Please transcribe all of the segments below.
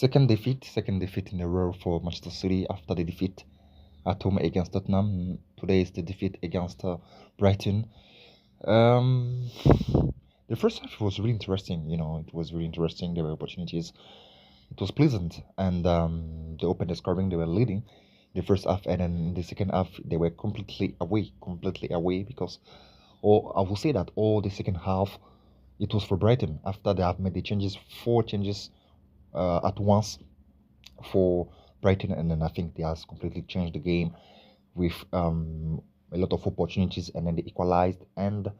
Second defeat in a row for Manchester City after the defeat at home against Tottenham. Today is the defeat against Brighton. Um, the first half was really interesting. It was really interesting. There were opportunities. It was pleasant, and they opened the scoring. They were leading the first half, and then in the second half they were completely away because, or I will say that all the second half it was for Brighton after they have made the changes, four changes at once for Brighton, and then I think they has completely changed the game with a lot of opportunities, and then they equalized, and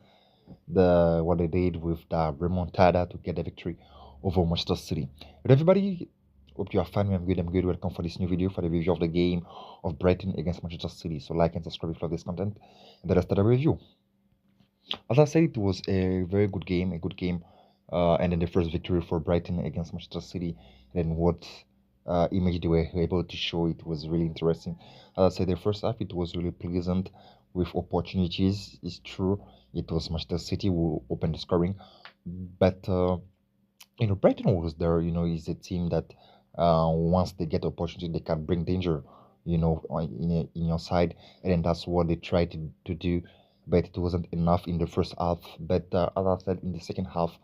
the what they did with the remontada to get the victory over Manchester City. But everybody, hope you are fine. I'm good. I'm good. Welcome for this new video for the review of the game of Brighton against Manchester City. So like and subscribe if you love this content, and let us start the review. As I said, it was a very good game, and then the first victory for Brighton against Manchester City. And then what image they were able to show, it was really interesting. As I said, the first half it was really pleasant with opportunities. It's true, it was Manchester City who opened the scoring, but Brighton was there. Is a team that once they get opportunity, they can bring danger. In your side, and then that's what they tried to do, but it wasn't enough in the first half. But as I said, in the second half,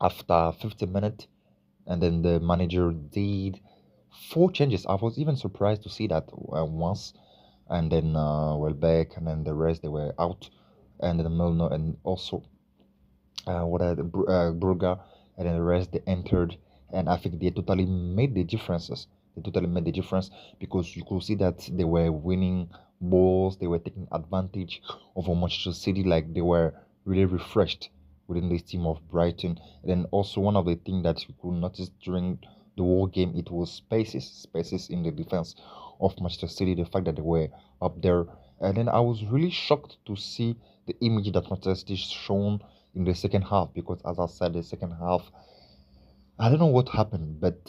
after 50 minutes, and then the manager did four changes. I was even surprised to see that once, and then Welbeck, and then the rest they were out, and then Milner, and also Brugge, and then the rest they entered, and I think they totally made the differences. They totally made the difference because you could see that they were winning balls, they were taking advantage of Manchester City, like they were really refreshed within this team of Brighton. And then also one of the things that you could notice during the whole game, it was spaces in the defense of Manchester City. The fact that they were up there, and then I was really shocked to see the image that Manchester City shown in the second half because, as I said, the second half, I don't know what happened, but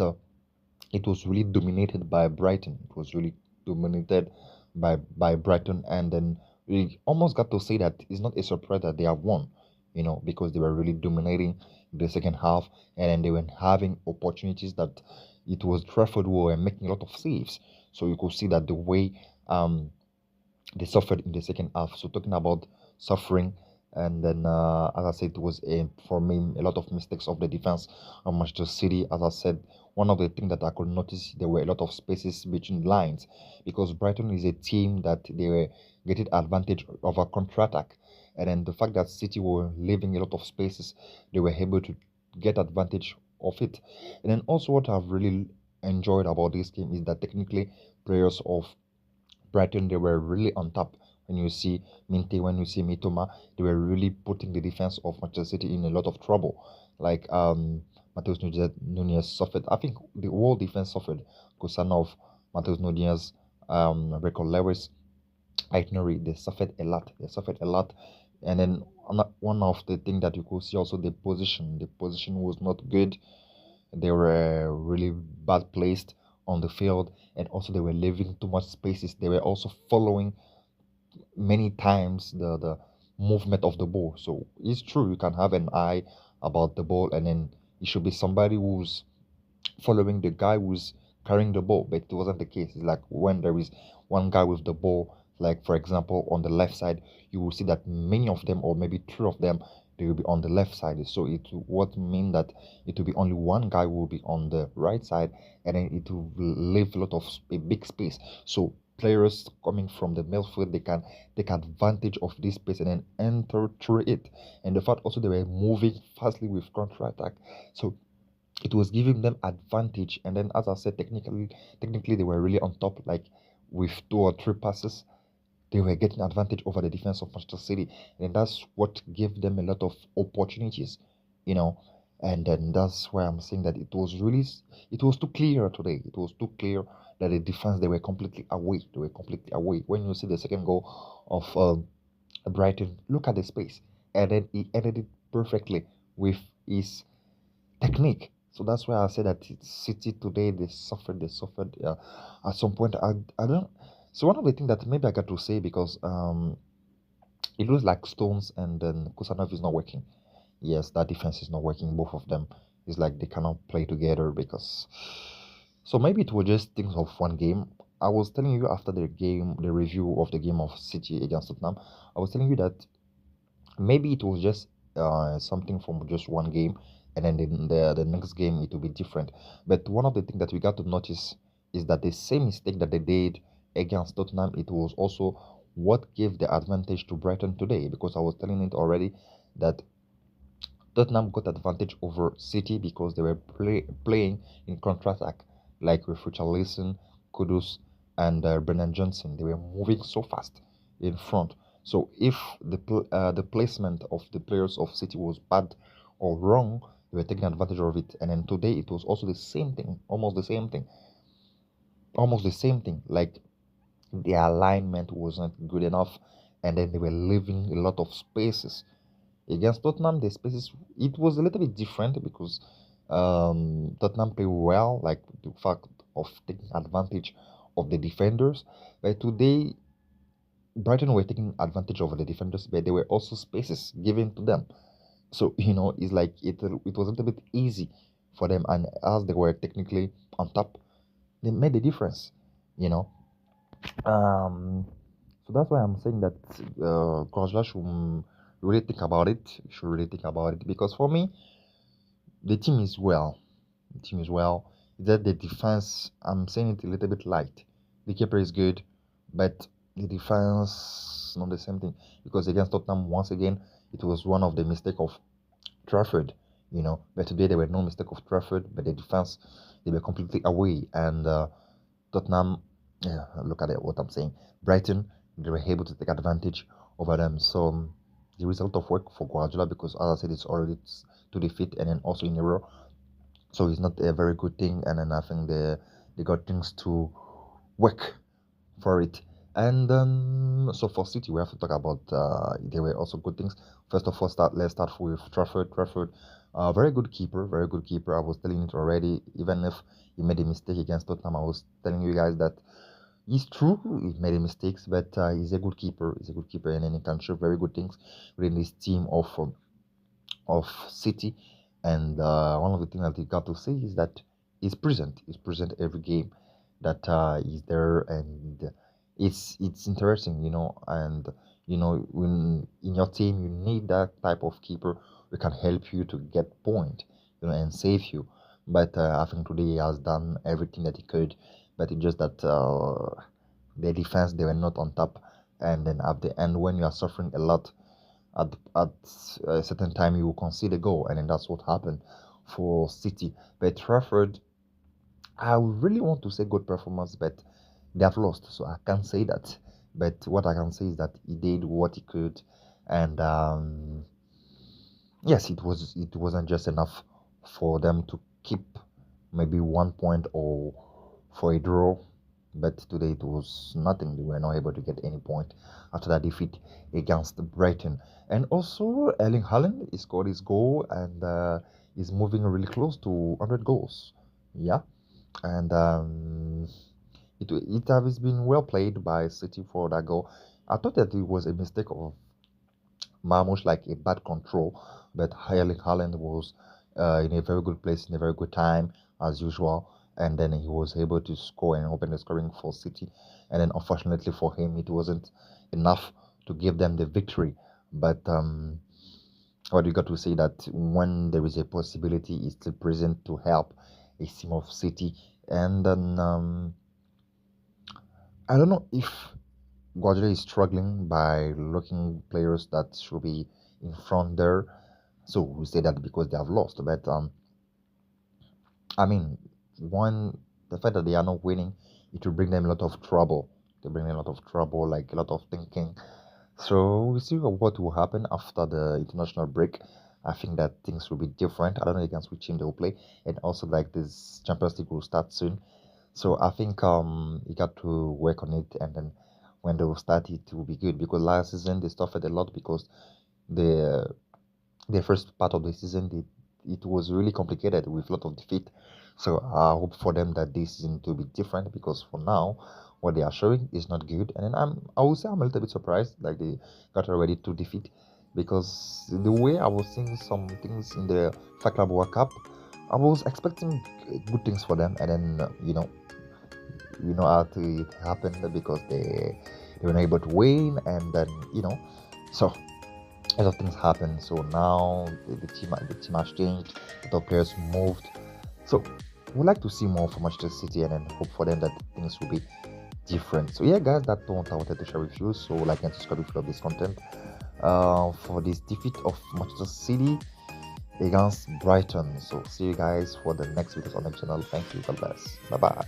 it was really dominated by Brighton. It was really dominated by Brighton, and then we almost got to say that it's not a surprise that they have won, because they were really dominating the second half, and then they were having opportunities that it was Trafford who were making a lot of saves. So you could see that the way they suffered in the second half. So talking about suffering, and then as I said, it was for me a lot of mistakes of the defense of Manchester City. As I said, one of the things that I could notice, there were a lot of spaces between lines because Brighton is a team that they were getting advantage of a counter attack, and then the fact that City were leaving a lot of spaces, they were able to get advantage of it. And then also what I've really enjoyed about this game is that technically players of Brighton, they were really on top. When you see Minte, when you see Mitoma, they were really putting the defense of Manchester City in a lot of trouble. Like Mateus Nunez suffered. I think the whole defense suffered. Kusanov, Mateus Nunez, Rico Lewis, Itinerary, they suffered a lot. They suffered a lot. And then one of the things that you could see also the position. The position was not good. They were really bad placed on the field, and also they were leaving too much spaces. They were also following many times the movement of the ball. So it's true you can have an eye about the ball, and then it should be somebody who's following the guy who's carrying the ball, but it wasn't the case. It's like when there is one guy with the ball, like for example on the left side, you will see that many of them, or maybe three of them, they will be on the left side. So it would mean that it will be only one guy who will be on the right side, and then it will leave a lot of a big space. So players coming from the midfield, they can take advantage of this space and then enter through it. And the fact also they were moving fastly with counter attack, so it was giving them advantage. And then as I said, technically they were really on top, like with two or three passes they were getting advantage over the defense of Manchester City, and that's what gave them a lot of opportunities, you know. And then that's why I'm saying that it was too clear today. It was too clear that the defense, they were completely away. They were completely away. When you see the second goal of Brighton, look at the space, and then he ended it perfectly with his technique. So that's why I say that City today they suffered. They suffered at some point. I don't. So one of the things that maybe I got to say, because it looks like Stones and then Kusanov is not working. Yes, that defense is not working, both of them. It's like they cannot play together because. So maybe it was just things of one game. I was telling you after the game, the review of the game of City against Tottenham. I was telling you that maybe it was just something from just one game, and then the next game it will be different. But one of the things that we got to notice is that the same mistake that they did against Tottenham, it was also what gave the advantage to Brighton today. Because I was telling it already that Tottenham got advantage over City because they were playing in counter-attack, like with Richarlison, Kudus, and Brennan Johnson. They were moving so fast in front. So if the placement of the players of City was bad or wrong, they were taking advantage of it. And then today it was also the same thing, almost the same thing. Like the alignment wasn't good enough, and then they were leaving a lot of spaces against Tottenham. The spaces it was a little bit different because Tottenham play well, like the fact of taking advantage of the defenders. But today, Brighton were taking advantage of the defenders, but there were also spaces given to them. So it's like it was a little bit easy for them, and as they were technically on top, they made the difference. You know, um, so that's why I'm saying that Guardiola should really think about it. Should really think about it because for me, the team is well. The team is well. That the defense, I'm saying it a little bit light. The keeper is good, but the defense not the same thing because against Tottenham once again it was one of the mistake of Trafford. But today there were no mistake of Trafford, but the defense they were completely away and Tottenham. Yeah, look at it. What I'm saying. Brighton they were able to take advantage over them. So the result of work for Guardiola because as I said it's already to defeat and then also in a row. So it's not a very good thing, and then I think they got things to work for it. And so for City, we have to talk about there were also good things. First of all, let's start with Trafford. Trafford, very good keeper, very good keeper. I was telling it already. Even if he made a mistake against Tottenham, I was telling you guys that it's true he made mistakes, but he's a good keeper. He's a good keeper, and then he can show very good things within this team of City. And one of the things that you got to say is that he's present. He's present every game that he's there, and it's interesting, And when in your team you need that type of keeper who can help you to get point, and save you. But I think today he has done everything that he could. But it's just that the defense they were not on top, and then at the end when you are suffering a lot at a certain time you will concede a goal, and then that's what happened for City. But Trafford, I really want to say good performance, but they have lost, so I can't say that. But what I can say is that he did what he could, and yes, it wasn't just enough for them to keep maybe 1 point or for a draw. But today it was nothing. They were not able to get any point after that defeat against Brighton. And also, Erling Haaland he scored his goal and is moving really close to 100 goals. Yeah, and it has been well played by City for that goal. I thought that it was a mistake of Marmoush, like a bad control, but Erling Haaland was in a very good place in a very good time as usual, and then he was able to score and open the scoring for City. And then unfortunately for him, it wasn't enough to give them the victory. But what you got to say that when there is a possibility, it's still present to help a team of City. And then I don't know if Guardiola is struggling by looking players that should be in front there. So we say that because they have lost, but I mean, one the fact that they are not winning, it will bring them a lot of trouble. They bring them a lot of trouble, like a lot of thinking. So we see what will happen after the international break. I think that things will be different. I don't know against which team they will play, and also like this Champions League will start soon. So I think you got to work on it, and then when they will start, it will be good because last season they suffered a lot because the the first part of the season it was really complicated with a lot of defeat. So I hope for them that this season to be different because for now what they are showing is not good. And then I will say I'm a little bit surprised like they got already to defeat because the way I was seeing some things in the FA Club World Cup, I was expecting good things for them, and then how it happened because they were not able to win, and then so a lot of things happened. So now the team has changed. The top players moved. So we'd like to see more from Manchester City, and then hope for them that things will be different. So yeah, guys, that's what I wanted to share with you. So like and subscribe if you love this content. For this defeat of Manchester City against Brighton. So see you guys for the next videos on the channel. Thank you. God bless. Bye bye.